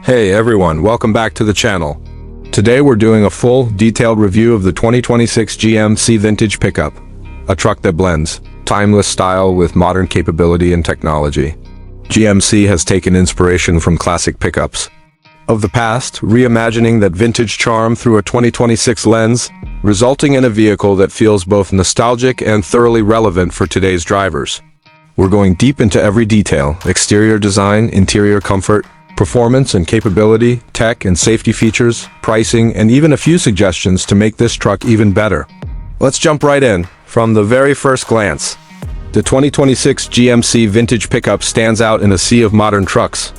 Hey everyone, welcome back to the channel. Today we're doing a full, detailed review of the 2026 GMC Vintage Pickup, a truck that blends timeless style with modern capability and technology. GMC has taken inspiration from classic pickups of the past, reimagining that vintage charm through a 2026 lens, resulting in a vehicle that feels both nostalgic and thoroughly relevant for today's drivers. We're going deep into every detail: exterior design, interior comfort, performance and capability, tech and safety features, pricing, and even a few suggestions to make this truck even better. Let's jump right in. From the very first glance, the 2026 GMC Vintage Pickup stands out in a sea of modern trucks.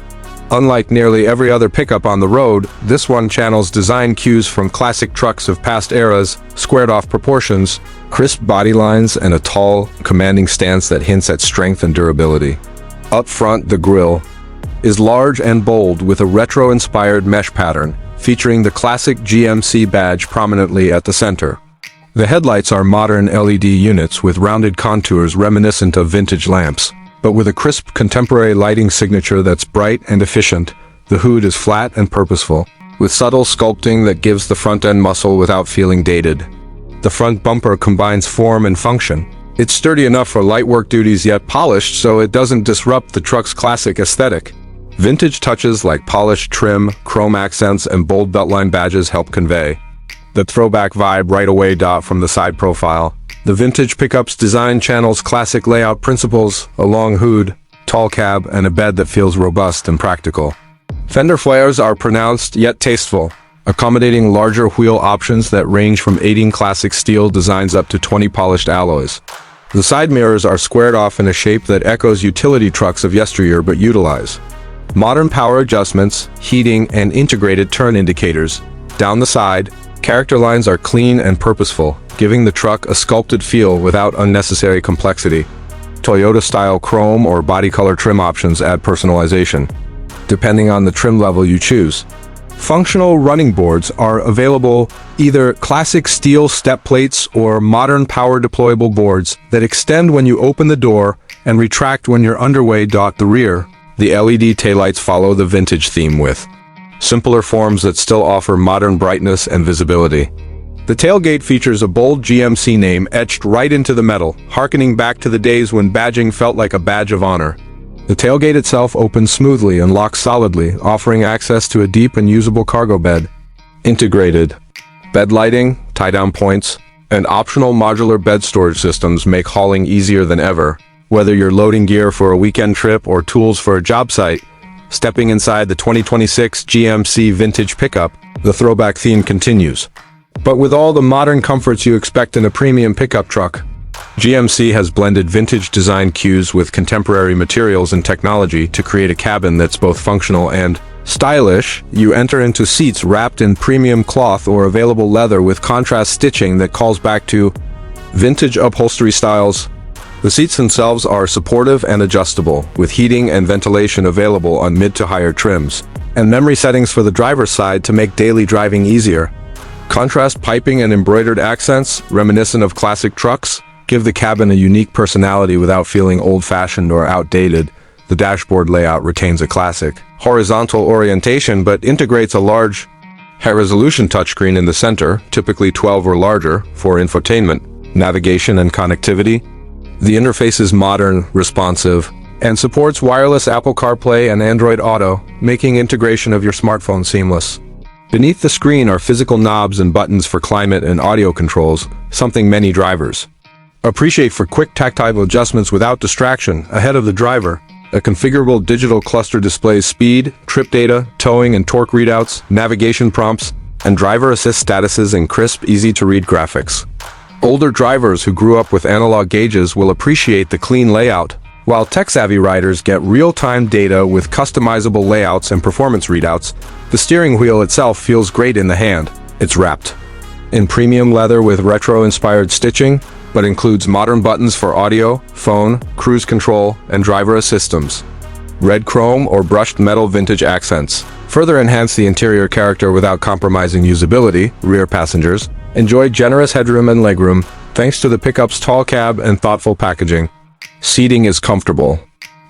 Unlike nearly every other pickup on the road, this one channels design cues from classic trucks of past eras: squared-off proportions, crisp body lines, and a tall, commanding stance that hints at strength and durability. Up front, the grille is large and bold with a retro-inspired mesh pattern, featuring the classic GMC badge prominently at the center. The headlights are modern LED units with rounded contours reminiscent of vintage lamps, but with a crisp contemporary lighting signature that's bright and efficient. The hood is flat and purposeful, with subtle sculpting that gives the front end muscle without feeling dated. The front bumper combines form and function. It's sturdy enough for light work duties yet polished so it doesn't disrupt the truck's classic aesthetic. Vintage touches like polished trim, chrome accents, and bold beltline badges help convey the throwback vibe right away. From the side profile, the Vintage Pickup's design channels classic layout principles: a long hood, tall cab, and a bed that feels robust and practical. Fender flares are pronounced yet tasteful, accommodating larger wheel options that range from 18 classic steel designs up to 20 polished alloys. The side mirrors are squared off in a shape that echoes utility trucks of yesteryear but utilize modern power adjustments, heating, and integrated turn indicators. Down the side, character lines are clean and purposeful, giving the truck a sculpted feel without unnecessary complexity. Toyota-style chrome or body color trim options add personalization, depending on the trim level you choose. Functional running boards are available, either classic steel step plates or modern power deployable boards that extend when you open the door and retract when you're underway. The rear, the LED taillights follow the vintage theme with simpler forms that still offer modern brightness and visibility. The tailgate features a bold GMC name etched right into the metal, harkening back to the days when badging felt like a badge of honor. The tailgate itself opens smoothly and locks solidly, offering access to a deep and usable cargo bed. Integrated bed lighting, tie-down points, and optional modular bed storage systems make hauling easier than ever. Whether you're loading gear for a weekend trip or tools for a job site, stepping inside the 2026 GMC Vintage Pickup, the throwback theme continues. But with all the modern comforts you expect in a premium pickup truck, GMC has blended vintage design cues with contemporary materials and technology to create a cabin that's both functional and stylish. You enter into seats wrapped in premium cloth or available leather with contrast stitching that calls back to vintage upholstery styles. The seats themselves are supportive and adjustable, with heating and ventilation available on mid to higher trims, and memory settings for the driver's side to make daily driving easier. Contrast piping and embroidered accents, reminiscent of classic trucks, give the cabin a unique personality without feeling old-fashioned or outdated. The dashboard layout retains a classic horizontal orientation but integrates a large, high-resolution touchscreen in the center, typically 12 or larger, for infotainment, navigation, and connectivity. The interface is modern, responsive, and supports wireless Apple CarPlay and Android Auto, making integration of your smartphone seamless. Beneath the screen are physical knobs and buttons for climate and audio controls, something many drivers appreciate for quick tactile adjustments without distraction. Ahead of the driver, a configurable digital cluster displays speed, trip data, towing and torque readouts, navigation prompts, and driver assist statuses in crisp, easy-to-read graphics. Older drivers who grew up with analog gauges will appreciate the clean layout, while tech-savvy riders get real-time data with customizable layouts and performance readouts. The steering wheel itself feels great in the hand. It's wrapped in premium leather with retro-inspired stitching, but includes modern buttons for audio, phone, cruise control, and driver assist systems. Red chrome or brushed metal vintage accents further enhance the interior character without compromising usability. Rear passengers enjoy generous headroom and legroom, thanks to the pickup's tall cab and thoughtful packaging. Seating is comfortable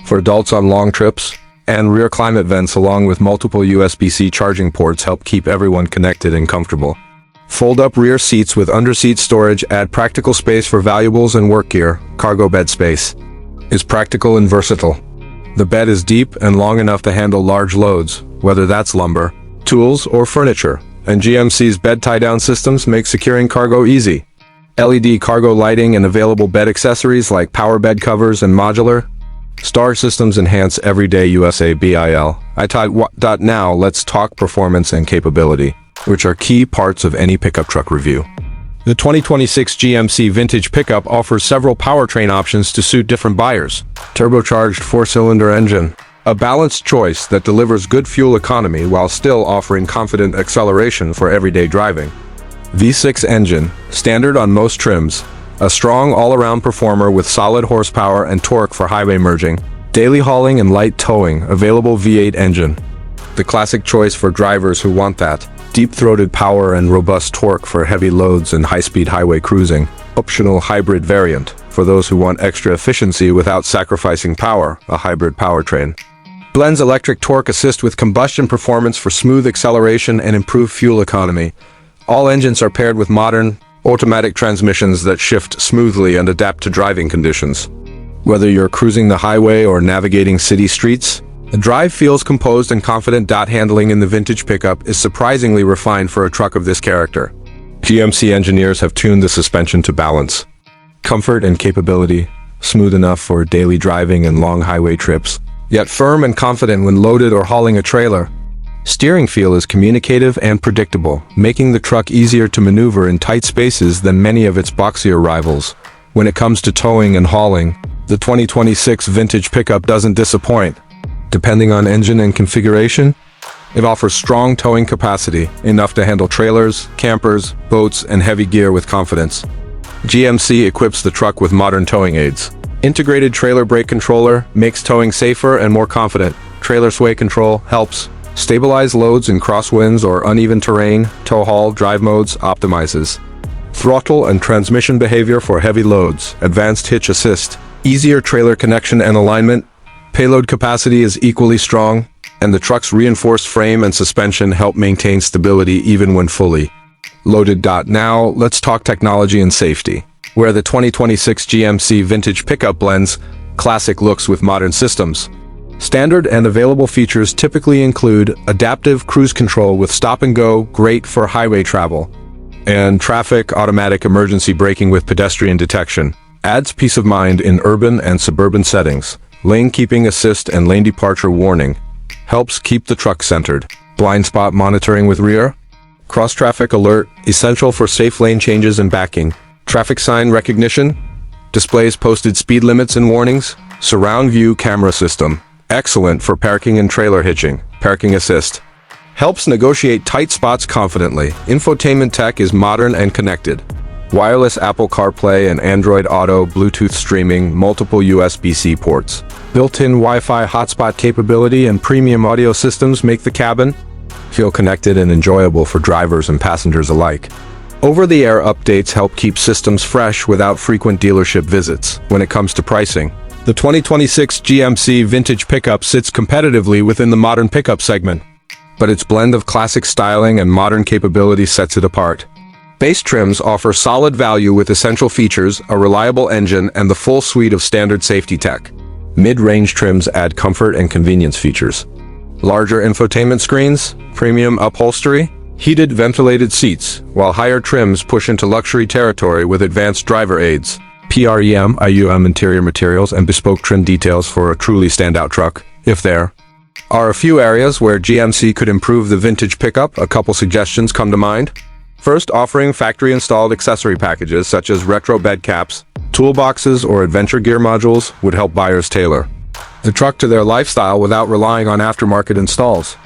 for adults on long trips, and rear climate vents along with multiple USB-C charging ports help keep everyone connected and comfortable. Fold-up rear seats with under-seat storage add practical space for valuables and work gear. Cargo bed space is practical and versatile. The bed is deep and long enough to handle large loads, whether that's lumber, tools, or furniture, and GMC's bed tie-down systems make securing cargo easy. LED cargo lighting and available bed accessories like power bed covers and modular star systems enhance everyday USA BIL. Now let's talk performance and capability, which are key parts of any pickup truck review. The 2026 GMC Vintage Pickup offers several powertrain options to suit different buyers. Turbocharged 4-cylinder engine, a balanced choice that delivers good fuel economy while still offering confident acceleration for everyday driving. V6 engine, standard on most trims, a strong all-around performer with solid horsepower and torque for highway merging, daily hauling and light towing. Available V8 engine, the classic choice for drivers who want that deep-throated power and robust torque for heavy loads and high-speed highway cruising. Optional hybrid variant, for those who want extra efficiency without sacrificing power, a hybrid powertrain. Blends electric torque assist with combustion performance for smooth acceleration and improved fuel economy. All engines are paired with modern, automatic transmissions that shift smoothly and adapt to driving conditions. Whether you're cruising the highway or navigating city streets, the drive feels composed and confident. Handling in the Vintage Pickup is surprisingly refined for a truck of this character. GMC engineers have tuned the suspension to balance comfort and capability, smooth enough for daily driving and long highway trips, yet firm and confident when loaded or hauling a trailer. Steering feel is communicative and predictable, making the truck easier to maneuver in tight spaces than many of its boxier rivals. When it comes to towing and hauling, the 2026 Vintage Pickup doesn't disappoint. Depending on engine and configuration, it offers strong towing capacity, enough to handle trailers, campers, boats, and heavy gear with confidence. GMC equips the truck with modern towing aids. Integrated trailer brake controller makes towing safer and more confident. Trailer sway control helps stabilize loads in crosswinds or uneven terrain. Tow haul drive modes optimizes throttle and transmission behavior for heavy loads. Advanced hitch assist, easier trailer connection and alignment. Payload capacity is equally strong, and the truck's reinforced frame and suspension help maintain stability even when fully loaded. Now, let's talk technology and safety, where the 2026 GMC Vintage Pickup blends classic looks with modern systems. Standard and available features typically include adaptive cruise control with stop and go, great for highway travel, and traffic automatic emergency braking with pedestrian detection. Adds peace of mind in urban and suburban settings. Lane keeping assist and lane departure warning helps keep the truck centered. Blind spot monitoring with rear cross traffic alert, essential for safe lane changes and backing. Traffic sign recognition displays posted speed limits and warnings. Surround view camera system, excellent for parking and trailer hitching. Parking assist helps negotiate tight spots confidently. Infotainment tech is modern and connected. Wireless Apple CarPlay and Android Auto, Bluetooth streaming, multiple USB-C ports. Built-in Wi-Fi hotspot capability and premium audio systems make the cabin feel connected and enjoyable for drivers and passengers alike. Over-the-air updates help keep systems fresh without frequent dealership visits. When it comes to pricing, the 2026 GMC Vintage Pickup sits competitively within the modern pickup segment, but its blend of classic styling and modern capability sets it apart. Base trims offer solid value with essential features, a reliable engine, and the full suite of standard safety tech. Mid-range trims add comfort and convenience features. Larger infotainment screens, premium upholstery, heated ventilated seats, while higher trims push into luxury territory with advanced driver aids. PREM, IUM interior materials, and bespoke trim details for a truly standout truck, if there are a few areas where GMC could improve the Vintage Pickup. A couple suggestions come to mind. First, offering factory-installed accessory packages such as retro bed caps, toolboxes, or adventure gear modules would help buyers tailor the truck to their lifestyle without relying on aftermarket installs.